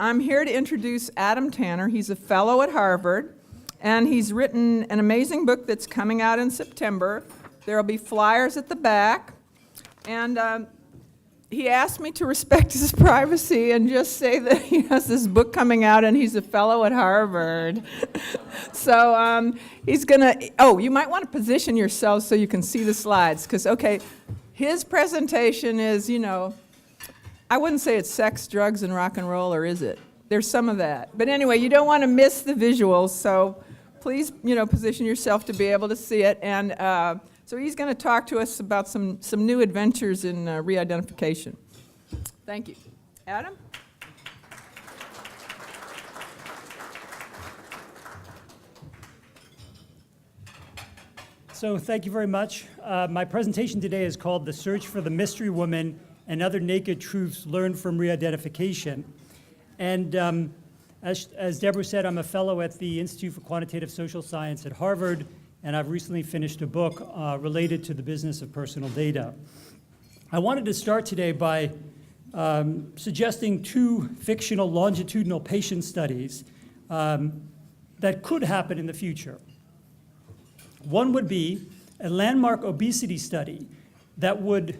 I'm here to introduce Adam Tanner. He's a fellow at Harvard, and he's written an amazing book that's coming out in September. There will be flyers at the back, and he asked me to respect his privacy and just say that he has this book coming out and he's a fellow at Harvard. So he's gonna, you might want to position yourself so you can see the slides, because, okay, his presentation is, I wouldn't say it's sex, drugs, and rock and roll, or is it? There's some of that. But anyway, you don't want to miss the visuals, so please, position yourself to be able to see it. And so he's going to talk to us about some new adventures in re-identification. Thank you. Adam? So thank you very much. My presentation today is called The Search for the Mystery Woman and Other Naked Truths Learned from Re-Identification. And as Deborah said, I'm a fellow at the Institute for Quantitative Social Science at Harvard, and I've recently finished a book related to the business of personal data. I wanted to start today by suggesting two fictional longitudinal patient studies that could happen in the future. One would be a landmark obesity study that would,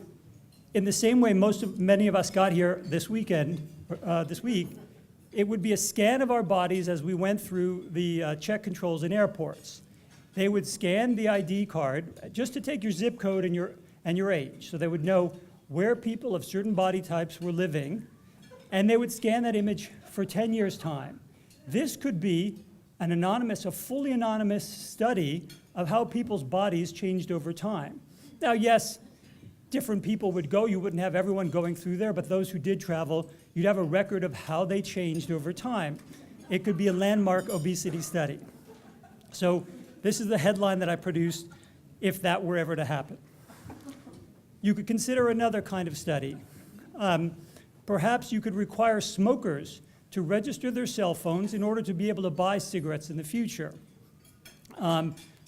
in the same way many of us got here this week, it would be a scan of our bodies as we went through the check controls in airports. They would scan the ID card just to take your zip code and your age, so they would know where people of certain body types were living, and they would scan that image for 10 years' time. This could be a fully anonymous study of how people's bodies changed over time. Now, yes, different people would go. You wouldn't have everyone going through there, but those who did travel, you'd have a record of how they changed over time. It could be a landmark obesity study. So this is the headline that I produced if that were ever to happen. You could consider another kind of study. Perhaps you could require smokers to register their cell phones in order to be able to buy cigarettes in the future.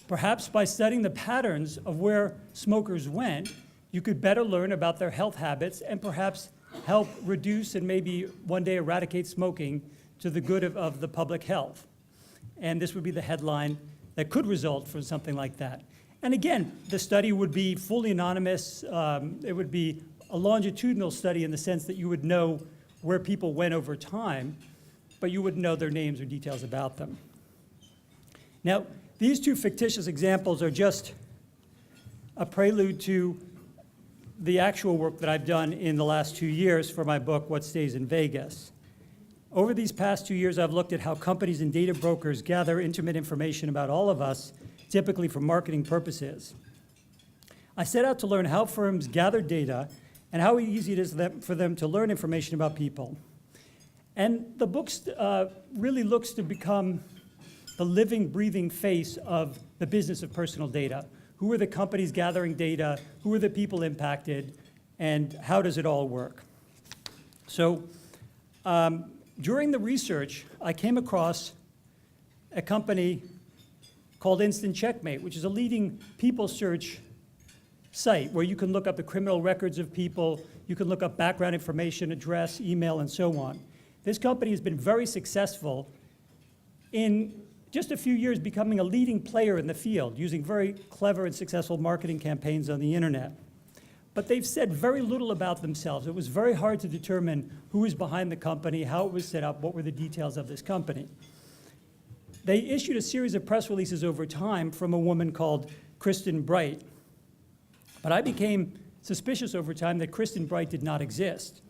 Perhaps by studying the patterns of where smokers went, you could better learn about their health habits and perhaps help reduce and maybe one day eradicate smoking to the good of the public health. And this would be the headline that could result from something like that. And again, the study would be fully anonymous. It would be a longitudinal study in the sense that you would know where people went over time, but you wouldn't know their names or details about them. Now, these two fictitious examples are just a prelude to the actual work that I've done in the last 2 years for my book, What Stays in Vegas. Over these past 2 years, I've looked at how companies and data brokers gather intimate information about all of us, typically for marketing purposes. I set out to learn how firms gather data and how easy it is for them to learn information about people. And the book really looks to become the living, breathing face of the business of personal data. Who are the companies gathering data? Who are the people impacted? And how does it all work? So during the research, I came across a company called Checkmate, which is a leading people search site where you can look up the criminal records of people, you can look up background information, address, email, and so on. This company has been very successful in just a few years becoming a leading player in the field, using very clever and successful marketing campaigns on the internet. But they've said very little about themselves. It was very hard to determine who was behind the company, how it was set up, what were the details of this company. They issued a series of press releases over time from a woman called Kristen Bright. But I became suspicious over time that Kristen Bright did not exist.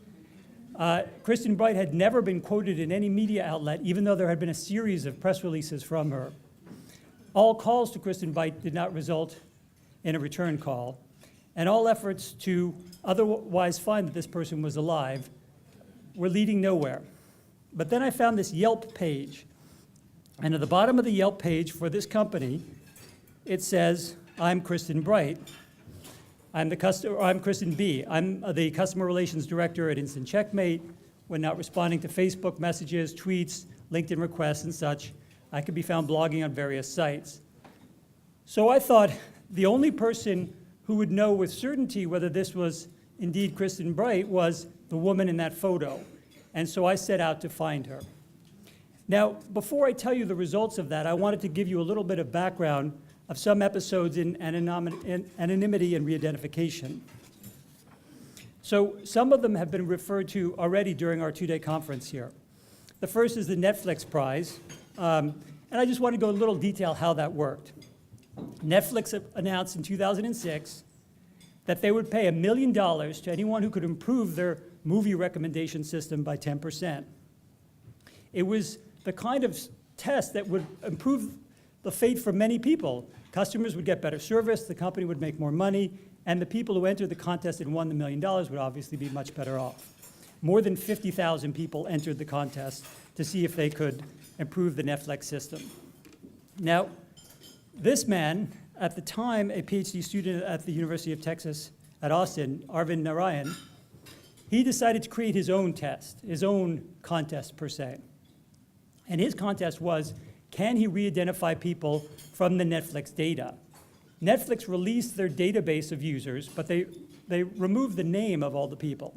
Kristen Bright had never been quoted in any media outlet, even though there had been a series of press releases from her. All calls to Kristen Bright did not result in a return call, and all efforts to otherwise find that this person was alive were leading nowhere. But then I found this Yelp page, and at the bottom of the Yelp page for this company, it says, "I'm Kristen Bright. I'm Kristen B. I'm the customer relations director at Instant Checkmate. When not responding to Facebook messages, tweets, LinkedIn requests, and such, I could be found blogging on various sites." So I thought the only person who would know with certainty whether this was indeed Kristen Bright was the woman in that photo. And so I set out to find her. Now, before I tell you the results of that, I wanted to give you a little bit of background of some episodes in anonymity and re-identification. So some of them have been referred to already during our two-day conference here. The first is the Netflix Prize, and I just want to go a little detail how that worked. Netflix announced in 2006 that they would pay $1 million to anyone who could improve their movie recommendation system by 10%. It was the kind of test that would improve the fate for many people. Customers would get better service, the company would make more money, and the people who entered the contest and won the $1 million would obviously be much better off. More than 50,000 people entered the contest to see if they could improve the Netflix system. Now, this man, at the time a PhD student at the University of Texas at Austin, Arvind Narayan, he decided to create his own test, his own contest per se. And his contest was, can he re-identify people from the Netflix data? Netflix released their database of users, but they removed the name of all the people.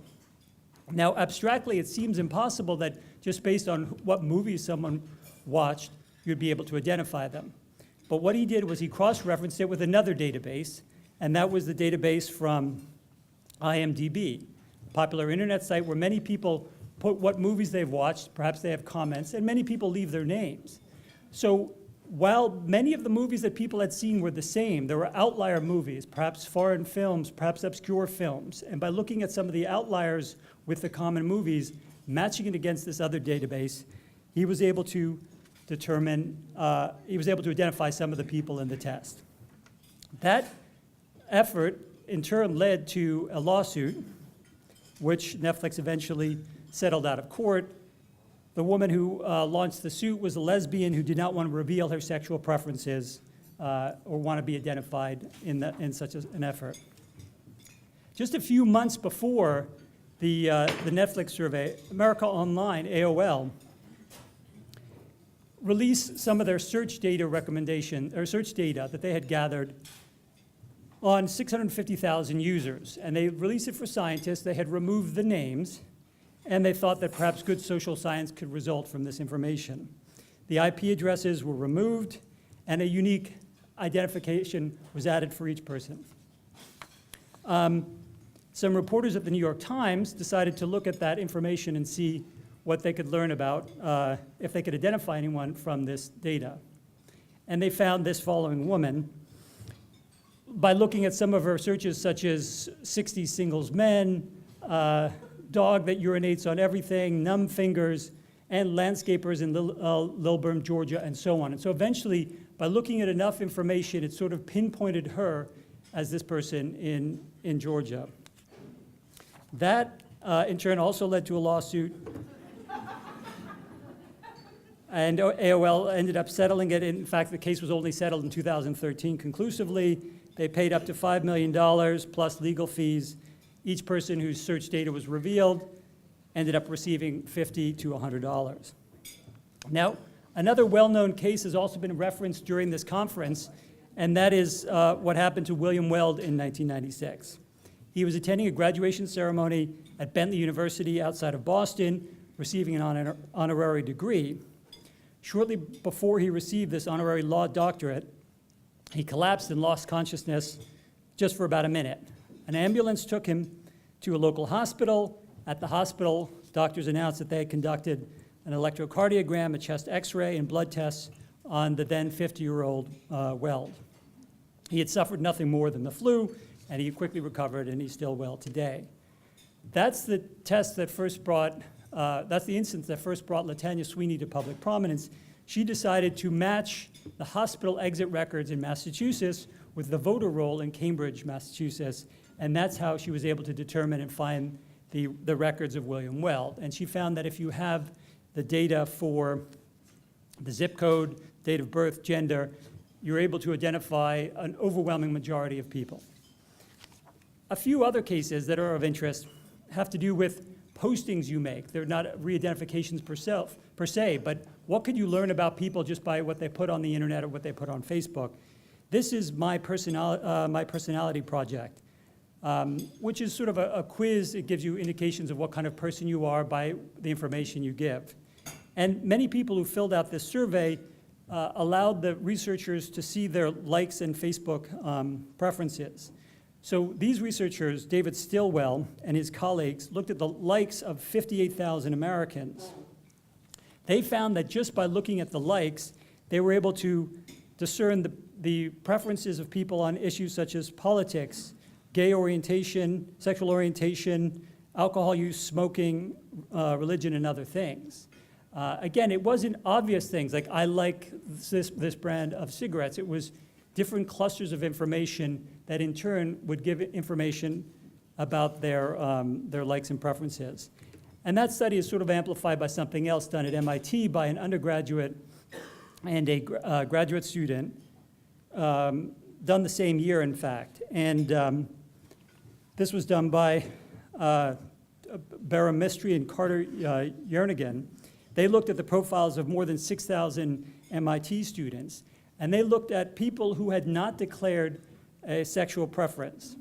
Now, abstractly, it seems impossible that just based on what movies someone watched, you'd be able to identify them. But what he did was he cross-referenced it with another database, and that was the database from IMDb, a popular internet site where many people put what movies they've watched, perhaps they have comments, and many people leave their names. So while many of the movies that people had seen were the same, there were outlier movies, perhaps foreign films, perhaps obscure films. And by looking at some of the outliers with the common movies, matching it against this other database, he was able to identify some of the people in the test. That effort, in turn, led to a lawsuit, which Netflix eventually settled out of court. The woman who launched the suit was a lesbian who did not want to reveal her sexual preferences or want to be identified in such an effort. Just a few months before the Netflix survey, America Online, AOL, released some of their search data search data that they had gathered on 650,000 users. And they released it for scientists. They had removed the names, and they thought that perhaps good social science could result from this information. The IP addresses were removed, and a unique identification was added for each person. Some reporters at the New York Times decided to look at that information and see what they could learn about, if they could identify anyone from this data. And they found this following woman. By looking at some of her searches, such as 60 singles men, dog that urinates on everything, numb fingers, and landscapers in Lilburn, Georgia, and so on. And so eventually, by looking at enough information, it sort of pinpointed her as this person in Georgia. That, in turn, also led to a lawsuit. And AOL ended up settling it. In fact, the case was only settled in 2013 conclusively. They paid up to $5 million plus legal fees. Each person whose search data was revealed ended up receiving $50 to $100. Now, another well-known case has also been referenced during this conference, and that is what happened to William Weld in 1996. He was attending a graduation ceremony at Bentley University outside of Boston, receiving an honorary degree. Shortly before he received this honorary law doctorate, he collapsed and lost consciousness just for about a minute. An ambulance took him to a local hospital. At the hospital, doctors announced that they had conducted an electrocardiogram, a chest x-ray, and blood tests on the then 50-year-old Weld. He had suffered nothing more than the flu, and he quickly recovered, and he's still well today. That's the test that that's the instance that first brought LaTanya Sweeney to public prominence. She decided to match the hospital exit records in Massachusetts with the voter roll in Cambridge, Massachusetts, and that's how she was able to determine and find the records of William Weld. And she found that if you have the data for the zip code, date of birth, gender, you're able to identify an overwhelming majority of people. A few other cases that are of interest have to do with postings you make. They're not re-identifications per se, but what could you learn about people just by what they put on the internet or what they put on Facebook? This is my personality project. which is sort of a quiz. It gives you indications of what kind of person you are by the information you give. And many people who filled out this survey allowed the researchers to see their likes and Facebook preferences. So these researchers, David Stilwell and his colleagues, looked at the likes of 58,000 Americans. They found that just by looking at the likes, they were able to discern the preferences of people on issues such as politics, gay orientation, sexual orientation, alcohol use, smoking, religion, and other things. Again, it wasn't obvious things like I like this brand of cigarettes. It was different clusters of information that in turn would give information about their likes and preferences. And that study is sort of amplified by something else done at MIT by an undergraduate and a graduate student, done the same year, in fact. And this was done by Baramistry and Carter Jernigan. They looked at the profiles of more than 6,000 MIT students, and they looked at people who had not declared a sexual preference.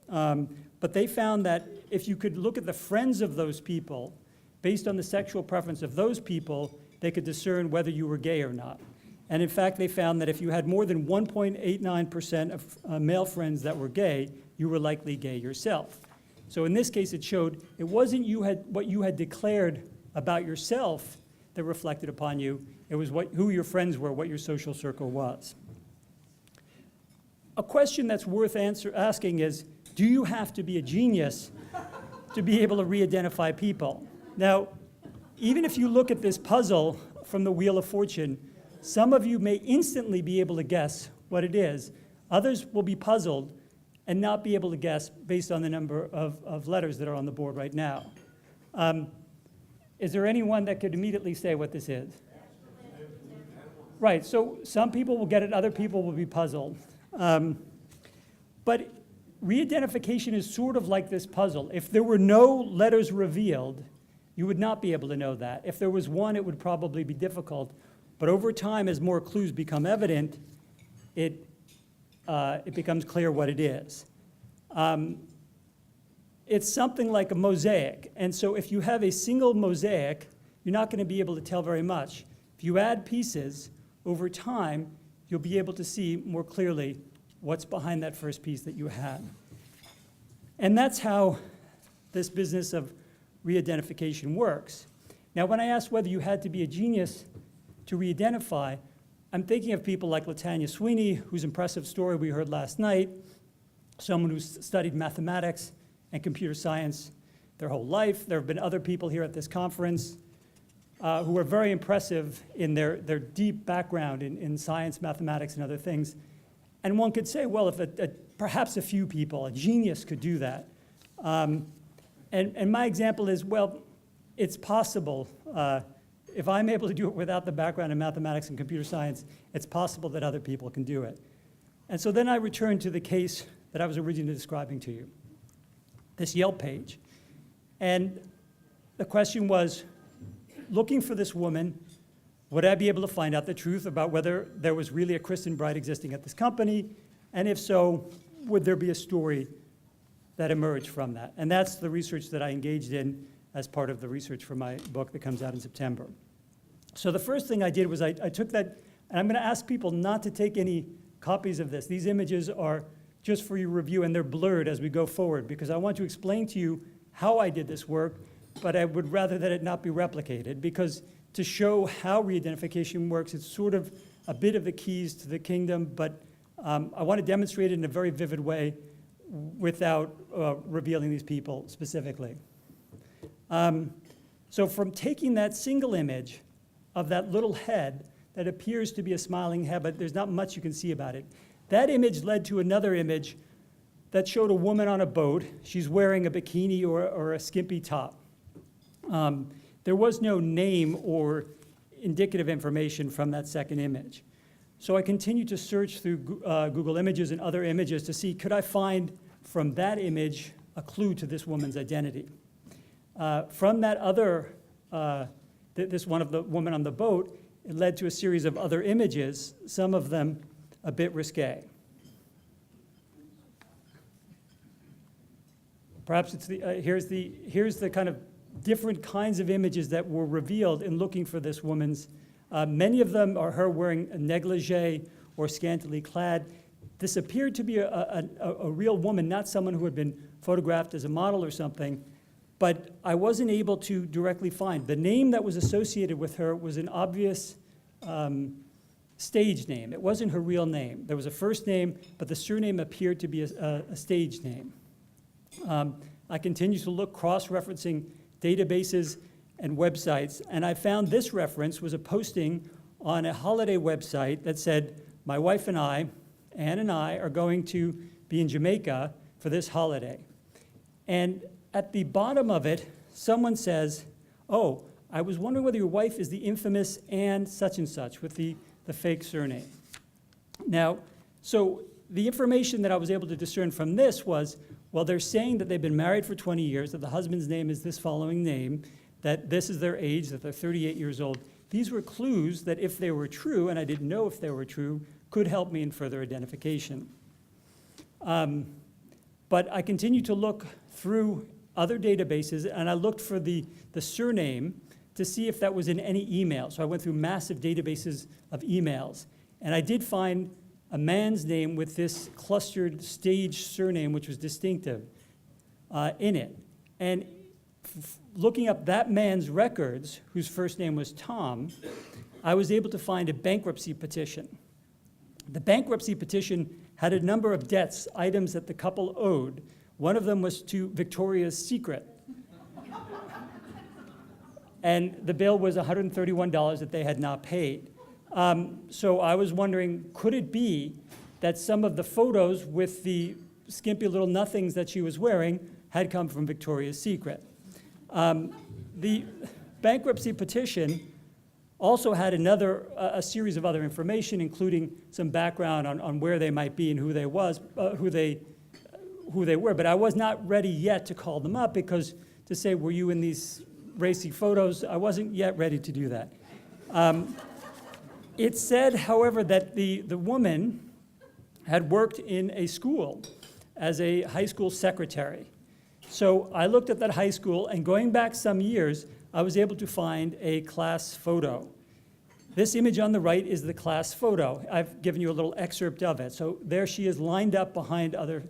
But they found that if you could look at the friends of those people, based on the sexual preference of those people, they could discern whether you were gay or not. And in fact, they found that if you had more than 1.89% of male friends that were gay, you were likely gay yourself. So in this case, it showed it wasn't what you had declared about yourself that reflected upon you. It was who your friends were, what your social circle was. A question that's worth asking is, do you have to be a genius to be able to re-identify people? Now, even if you look at this puzzle from the Wheel of Fortune, some of you may instantly be able to guess what it is. Others will be puzzled and not be able to guess based on the number of letters that are on the board right now. Is there anyone that could immediately say what this is? Right, so some people will get it, other people will be puzzled. But re-identification is sort of like this puzzle. If there were no letters revealed, you would not be able to know that. If there was one, it would probably be difficult. But over time, as more clues become evident, it becomes clear what it is. It's something like a mosaic. And so if you have a single mosaic, you're not going to be able to tell very much. If you add pieces, over time, you'll be able to see more clearly what's behind that first piece that you had. And that's how this business of re-identification works. Now, when I asked whether you had to be a genius to re-identify, I'm thinking of people like Latanya Sweeney, whose impressive story we heard last night, someone who's studied mathematics and computer science their whole life. There have been other people here at this conference who are very impressive in their deep background in science, mathematics, and other things. And one could say, well, if perhaps a few people, a genius could do that. And my example is, well, it's possible. If I'm able to do it without the background in mathematics and computer science, it's possible that other people can do it. And so then I return to the case that I was originally describing to you, this Yelp page. And the question was, looking for this woman, would I be able to find out the truth about whether there was really a Kristen Bright existing at this company? And if so, would there be a story that emerged from that? And that's the research that I engaged in as part of the research for my book that comes out in September. So the first thing I did was I took that, and I'm going to ask people not to take any copies of this. These images are just for your review, and they're blurred as we go forward, because I want to explain to you how I did this work, but I would rather that it not be replicated, because to show how re-identification works, it's sort of a bit of the keys to the kingdom, but I want to demonstrate it in a very vivid way without revealing these people specifically. So from taking that single image of that little head that appears to be a smiling head, but there's not much you can see about it, that image led to another image that showed a woman on a boat. She's wearing a bikini or a skimpy top. There was no name or indicative information from that second image. So I continued to search through Google Images and other images to see, could I find from that image a clue to this woman's identity? From that other, this one of the woman on the boat, it led to a series of other images, some of them a bit risque. Perhaps it's here's the kind of different kinds of images that were revealed in looking for this woman's. Many of them are her wearing a negligee or scantily clad. This appeared to be a real woman, not someone who had been photographed as a model or something, but I wasn't able to directly find. The name that was associated with her was an obvious stage name. It wasn't her real name. There was a first name, but the surname appeared to be a stage name. I continued to look, cross-referencing databases and websites, and I found this reference was a posting on a holiday website that said, my wife and I, Anne and I, are going to be in Jamaica for this holiday. And at the bottom of it, someone says, oh, I was wondering whether your wife is the infamous Anne such and such with the fake surname. Now, so the information that I was able to discern from this was, well, they're saying that they've been married for 20 years, that the husband's name is this following name, that this is their age, that they're 38 years old. These were clues that if they were true, and I didn't know if they were true, could help me in further identification. But I continued to look through other databases, and I looked for the surname to see if that was in any email. So I went through massive databases of emails, and I did find a man's name with this clustered stage surname, which was distinctive, in it. And looking up that man's records, whose first name was Tom, I was able to find a bankruptcy petition. The bankruptcy petition had a number of debts, items that the couple owed. One of them was to Victoria's Secret. And the bill was $131 that they had not paid. So I was wondering, could it be that some of the photos with the skimpy little nothings that she was wearing had come from Victoria's Secret? The bankruptcy petition also had a series of other information, including some background on where they might be and who they were. But I was not ready yet to call them up because to say, were you in these racy photos? I wasn't yet ready to do that. It said, however, that the woman had worked in a school as a high school secretary. So I looked at that high school, and going back some years, I was able to find a class photo. This image on the right is the class photo. I've given you a little excerpt of it. So there she is lined up behind other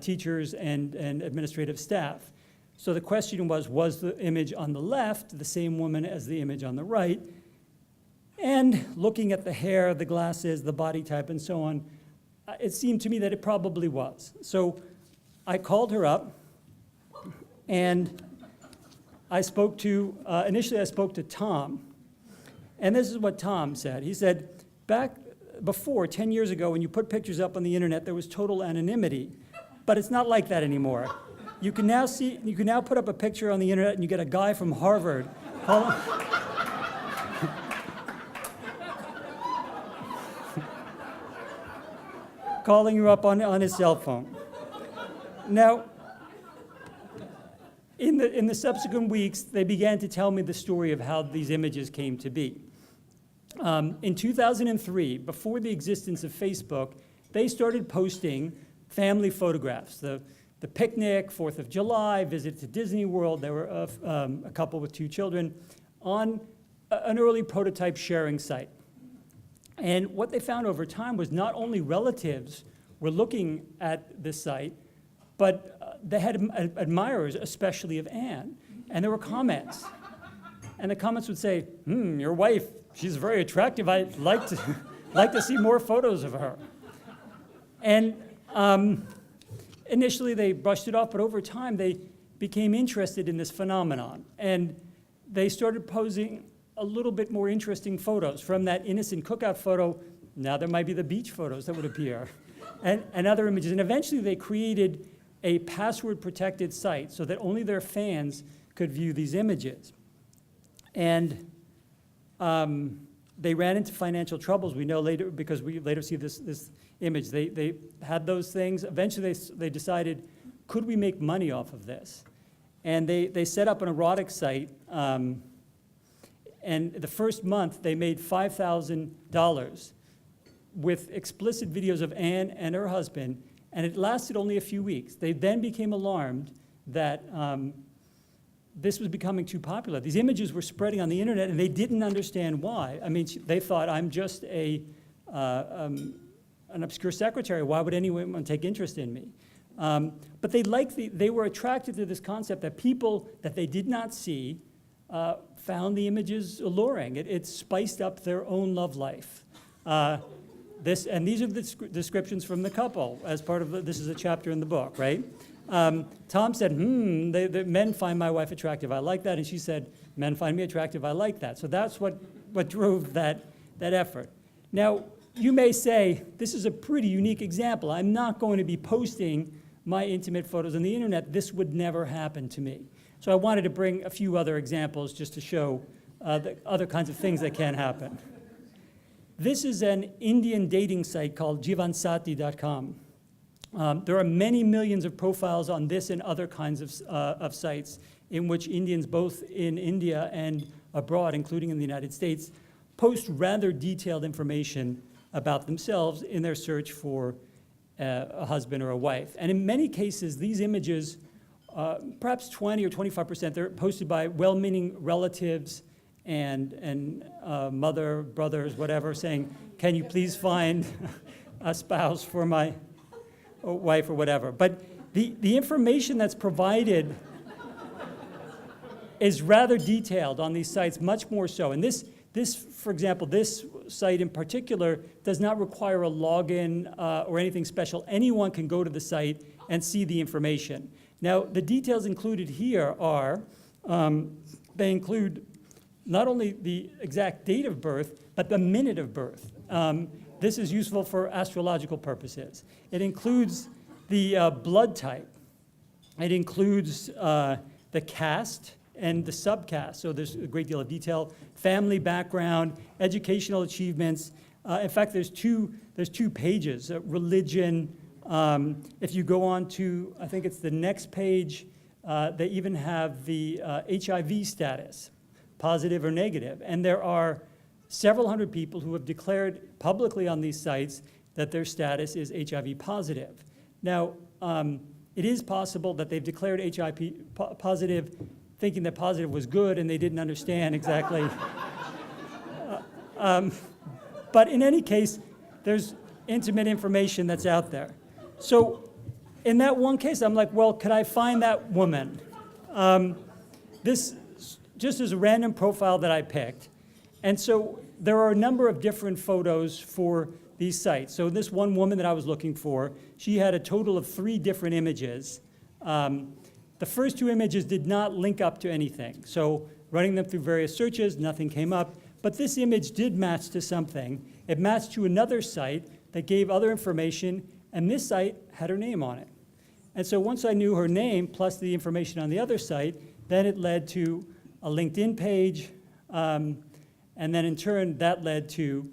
teachers and administrative staff. So the question was the image on the left the same woman as the image on the right? And looking at the hair, the glasses, the body type, and so on, it seemed to me that it probably was. So I called her up, and I spoke to, initially I spoke to Tom, and this is what Tom said. He said, back before, 10 years ago, when you put pictures up on the internet, there was total anonymity, but it's not like that anymore. You can now put up a picture on the internet, and you get a guy from Harvard calling you up on his cell phone. Now, in the subsequent weeks, they began to tell me the story of how these images came to be. In 2003, before the existence of Facebook, they started posting family photographs. The picnic, 4th of July, visit to Disney World, there were a couple with 2 children, on an early prototype sharing site. And what they found over time was not only relatives were looking at this site, but they had admirers, especially of Anne. And there were comments. And the comments would say, your wife, she's very attractive. I'd like to see more photos of her. And initially they brushed it off, but over time they became interested in this phenomenon. And they started posing a little bit more interesting photos. From that innocent cookout photo, now there might be the beach photos that would appear, and other images. And eventually they created a password-protected site so that only their fans could view these images. And they ran into financial troubles, we know later, because we later see this image. They had those things. Eventually they decided, could we make money off of this? And they set up an erotic site, and the first month they made $5,000 with explicit videos of Anne and her husband, and it lasted only a few weeks. They then became alarmed that this was becoming too popular. These images were spreading on the internet, and they didn't understand why. I mean, they thought, I'm just an obscure secretary. Why would anyone take interest in me? But they were attracted to this concept that people that they did not see found the images alluring. It spiced up their own love life. These are the descriptions from the couple as part of this is a chapter in the book, right? Tom said, the men find my wife attractive. I like that. And she said, men find me attractive. I like that. So that's what drove that effort. Now, you may say, this is a pretty unique example. I'm not going to be posting my intimate photos on the internet. This would never happen to me. So I wanted to bring a few other examples just to show the other kinds of things that can happen. This is an Indian dating site called jivansati.com. There are many millions of profiles on this and other kinds of sites in which Indians, both in India and abroad, including in the United States, post rather detailed information about themselves in their search for a husband or a wife. And in many cases, these images, perhaps 20 or 25%, they're posted by well-meaning relatives and mother, brothers, whatever, saying, can you please find a spouse for my wife or whatever. But the information that's provided is rather detailed on these sites, much more so. And this, for example, this site in particular does not require a login or anything special. Anyone can go to the site and see the information. Now, the details included here are, they include not only the exact date of birth, but the minute of birth. This is useful for astrological purposes. It includes the blood type. It includes the caste and the subcaste. So there's a great deal of detail. Family background, educational achievements. In fact, there's two pages. Religion. If you go on to, I think it's the next page, they even have the HIV status, positive or negative. And there are several hundred people who have declared publicly on these sites that their status is HIV positive. Now, it is possible that they've declared HIV positive thinking that positive was good and they didn't understand exactly. But in any case, there's intimate information that's out there. So in that one case, I'm like, well, could I find that woman? This just is a random profile that I picked. And so there are a number of different photos for these sites. So this one woman that I was looking for, she had a total of 3 different images. The first 2 images did not link up to anything. So running them through various searches, nothing came up. But this image did match to something. It matched to another site that gave other information, and this site had her name on it. And so once I knew her name, plus the information on the other site, then it led to a LinkedIn page, and then in turn, that led to,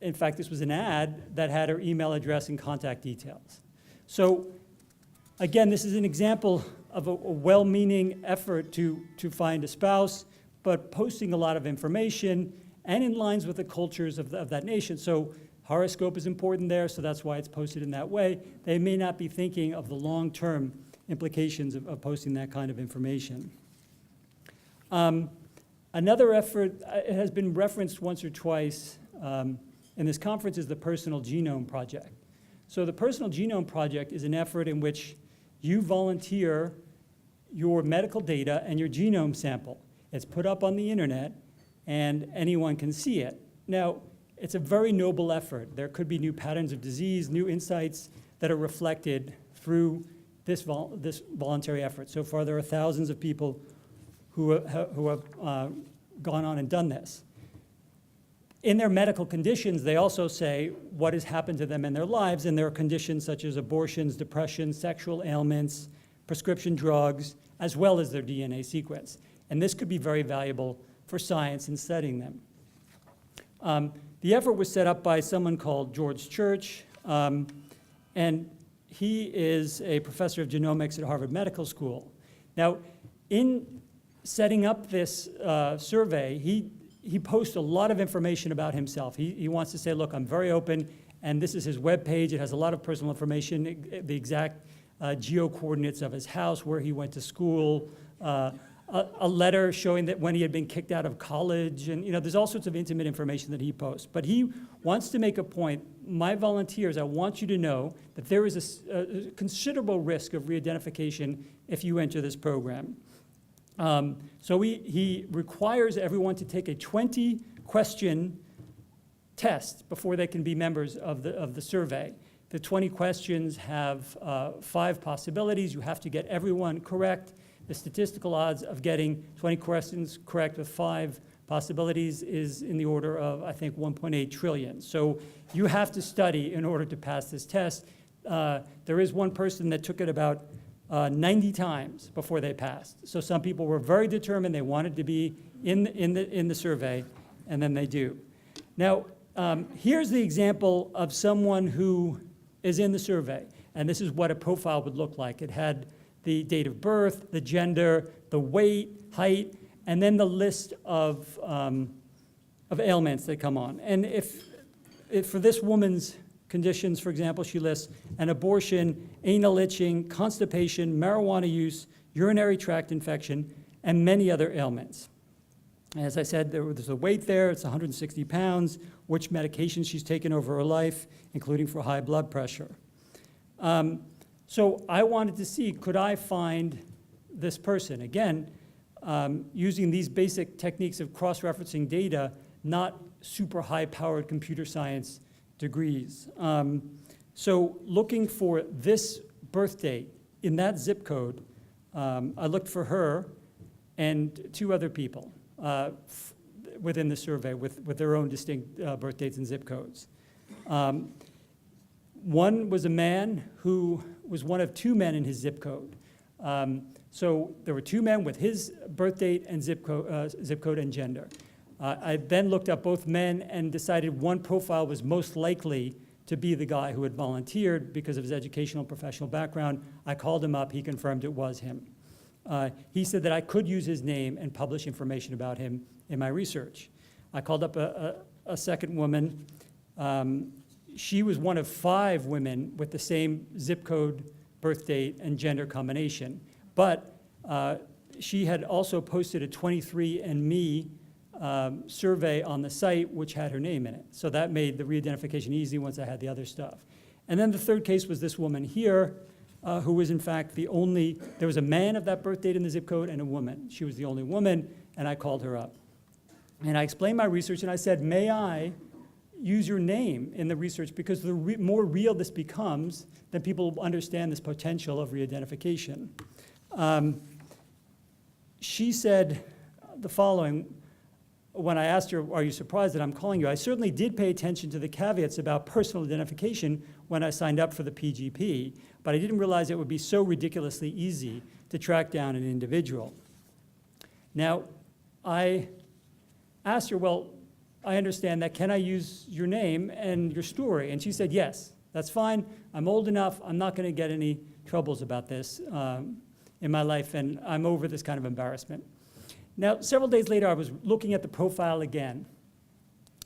in fact, this was an ad that had her email address and contact details. So again, this is an example of a well-meaning effort to find a spouse, but posting a lot of information and in lines with the cultures of that nation. So horoscope is important there, so that's why it's posted in that way. They may not be thinking of the long-term implications of posting that kind of information. Another effort, it has been referenced once or twice in this conference, is the Personal Genome Project. So the Personal Genome Project is an effort in which you volunteer your medical data and your genome sample. It's put up on the internet, and anyone can see it. Now, it's a very noble effort. There could be new patterns of disease, new insights that are reflected through this voluntary effort. So far, there are thousands of people who have gone on and done this. In their medical conditions, they also say what has happened to them in their lives, and there are conditions such as abortions, depression, sexual ailments, prescription drugs, as well as their DNA sequence. And this could be very valuable for science in studying them. The effort was set up by someone called George Church, and he is a professor of genomics at Harvard Medical School. Now, in setting up this survey, he posts a lot of information about himself. He wants to say, look, I'm very open, and this is his web page. It has a lot of personal information, the exact geo-coordinates of his house, where he went to school, a letter showing that when he had been kicked out of college, and there's all sorts of intimate information that he posts. But he wants to make a point. My volunteers, I want you to know that there is a considerable risk of re-identification if you enter this program. So he requires everyone to take a 20-question test before they can be members of the survey. The 20 questions have 5 possibilities. You have to get everyone correct. The statistical odds of getting 20 questions correct with 5 possibilities is in the order of, I think, 1.8 trillion. So you have to study in order to pass this test. There is one person that took it about 90 times before they passed. So some people were very determined. They wanted to be in the survey, and then they do. Now, here's the example of someone who is in the survey, and this is what a profile would look like. It had the date of birth, the gender, the weight, height, and then the list of ailments that come on. And if for this woman's conditions, for example, she lists an abortion, anal itching, constipation, marijuana use, urinary tract infection, and many other ailments. As I said, there's a weight there, it's 160 pounds, which medications she's taken over her life, including for high blood pressure. So I wanted to see, could I find this person? Again, using these basic techniques of cross-referencing data, not super high-powered computer science degrees. So looking for this birth date in that zip code, I looked for her and 2 other people within the survey with their own distinct birth dates and zip codes. One was a man who was one of 2 men in his zip code. So there were 2 men with his birth date and zip code and gender. I then looked up both men and decided one profile was most likely to be the guy who had volunteered because of his educational and professional background. I called him up. He confirmed it was him. He said that I could use his name and publish information about him in my research. I called up a second woman. She was one of 5 women with the same zip code, birth date, and gender combination. But she had also posted a 23andMe survey on the site, which had her name in it. So that made the re-identification easy once I had the other stuff. And then the third case was this woman here, who was in fact the only, there was a man of that birth date in the zip code and a woman. She was the only woman, and I called her up. And I explained my research, and I said, may I use your name in the research, because the more real this becomes, then people understand this potential of re-identification. She said the following, when I asked her, are you surprised that I'm calling you? I certainly did pay attention to the caveats about personal identification when I signed up for the PGP, but I didn't realize it would be so ridiculously easy to track down an individual. Now, I asked her, well, I understand that. Can I use your name and your story? And she said, yes, that's fine. I'm old enough. I'm not going to get any troubles about this in my life, and I'm over this kind of embarrassment. Now, several days later, I was looking at the profile again,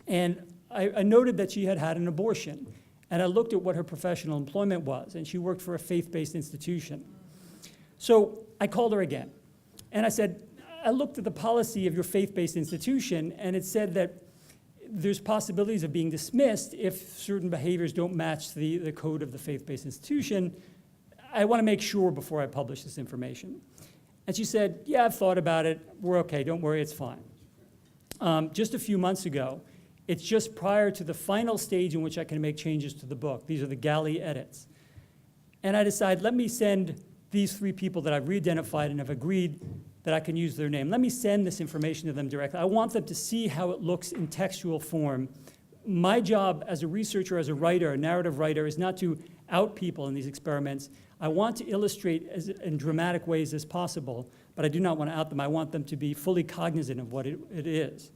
and I noted that she had had an abortion, and I looked at what her professional employment was, and she worked for a faith-based institution. So I called her again, and I said, I looked at the policy of your faith-based institution, and it said that there's possibilities of being dismissed if certain behaviors don't match the code of the faith-based institution. I want to make sure before I publish this information. And she said, yeah, I've thought about it. We're okay. Don't worry. It's fine. Just a few months ago, it's just prior to the final stage in which I can make changes to the book. These are the galley edits. And I decided, let me send these 3 people that I've re-identified and have agreed that I can use their name. Let me send this information to them directly. I want them to see how it looks in textual form. My job as a researcher, as a writer, a narrative writer, is not to out people in these experiments. I want to illustrate in dramatic ways as possible, but I do not want to out them. I want them to be fully cognizant of what it is.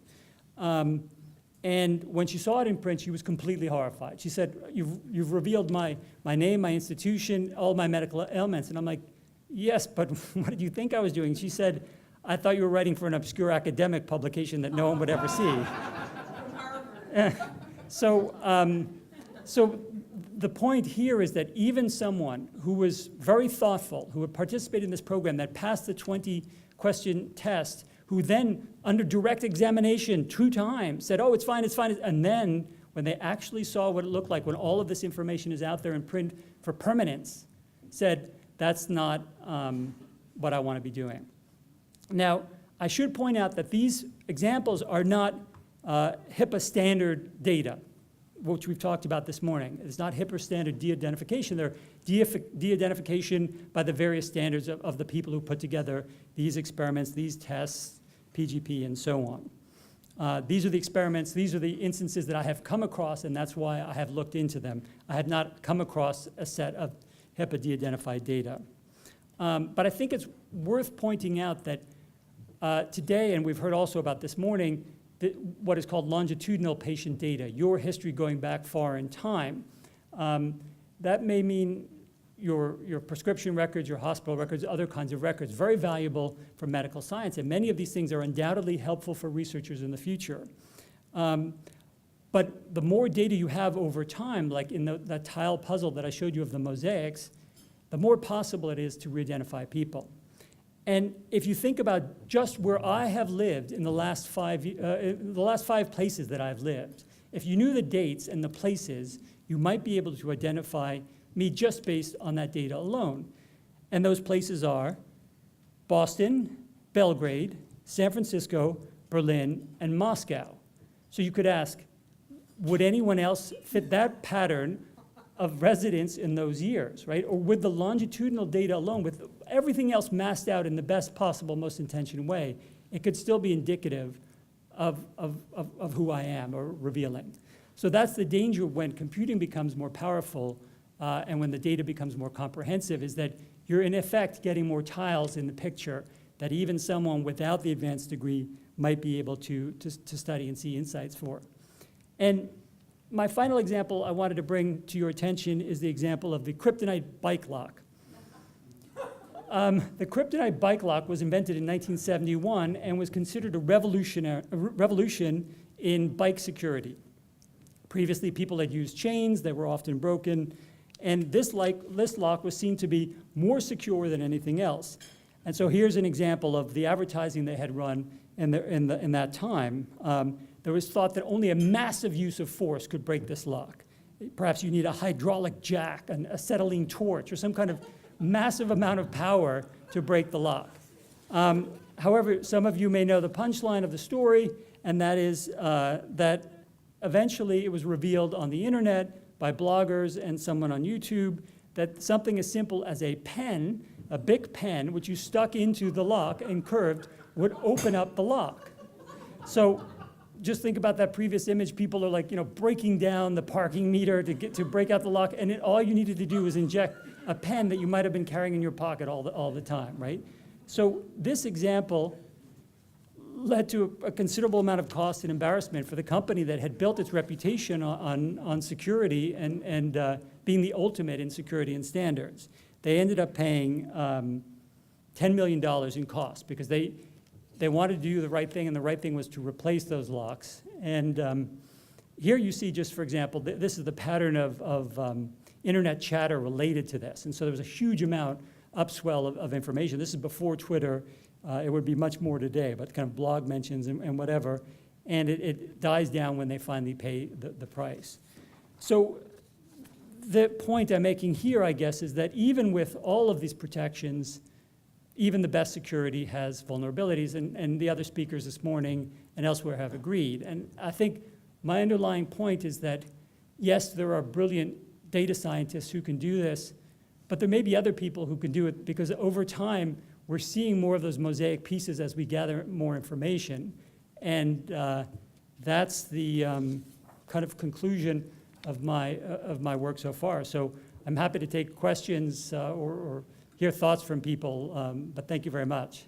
And when she saw it in print, she was completely horrified. She said, you've revealed my name, my institution, all my medical ailments. And I'm like, yes, but what did you think I was doing? She said, I thought you were writing for an obscure academic publication that no one would ever see. So the point here is that even someone who was very thoughtful, who had participated in this program, that passed the 20-question test, who then, under direct examination 2 times, said, oh, it's fine, and then when they actually saw what it looked like, when all of this information is out there in print for permanence, said, that's not what I want to be doing. Now, I should point out that these examples are not HIPAA standard data, which we've talked about this morning. It's not HIPAA standard de-identification. They're de-identification by the various standards of the people who put together these experiments, these tests, PGP, and so on. These are the experiments, these are the instances that I have come across, and that's why I have looked into them. I had not come across a set of HIPAA de-identified data. But I think it's worth pointing out that today, and we've heard also about this morning, what is called longitudinal patient data, your history going back far in time. That may mean your prescription records, your hospital records, other kinds of records, very valuable for medical science. And many of these things are undoubtedly helpful for researchers in the future. But the more data you have over time, like in that tile puzzle that I showed you of the mosaics, the more possible it is to re-identify people. And if you think about just where I have lived in the last 5 places that I've lived, if you knew the dates and the places, you might be able to identify me just based on that data alone. And those places are Boston, Belgrade, San Francisco, Berlin, and Moscow. So you could ask, would anyone else fit that pattern of residence in those years, right? Or with the longitudinal data alone, with everything else masked out in the best possible, most intentional way, it could still be indicative of who I am or revealing. So that's the danger when computing becomes more powerful and when the data becomes more comprehensive, is that you're in effect getting more tiles in the picture that even someone without the advanced degree might be able to study and see insights for. And my final example I wanted to bring to your attention is the example of the Kryptonite bike lock. The Kryptonite bike lock was invented in 1971 and was considered a revolution in bike security. Previously, people had used chains, they were often broken, and this lock was seen to be more secure than anything else. And so here's an example of the advertising they had run in that time. There was thought that only a massive use of force could break this lock. Perhaps you need a hydraulic jack, an acetylene torch, or some kind of massive amount of power to break the lock. However, some of you may know the punchline of the story, and that is that eventually it was revealed on the internet by bloggers and someone on YouTube that something as simple as a pen, a Bic pen, which you stuck into the lock and curved, would open up the lock. So just think about that previous image. People are like, breaking down the parking meter to break out the lock, and all you needed to do was inject a pen that you might have been carrying in your pocket all the time, right? So this example led to a considerable amount of cost and embarrassment for the company that had built its reputation on security and being the ultimate in security and standards. They ended up paying $10 million in cost because they wanted to do the right thing, and the right thing was to replace those locks. And here you see, just for example, this is the pattern of internet chatter related to this. And so there was a huge amount, upswell of information. This is before Twitter. It would be much more today, but kind of blog mentions and whatever. And it dies down when they finally pay the price. So the point I'm making here, I guess, is that even with all of these protections, even the best security has vulnerabilities, and the other speakers this morning and elsewhere have agreed. And I think my underlying point is that, yes, there are brilliant data scientists who can do this, but there may be other people who can do it, because over time, we're seeing more of those mosaic pieces as we gather more information. And that's the kind of conclusion of my work so far. So I'm happy to take questions or hear thoughts from people, but thank you very much.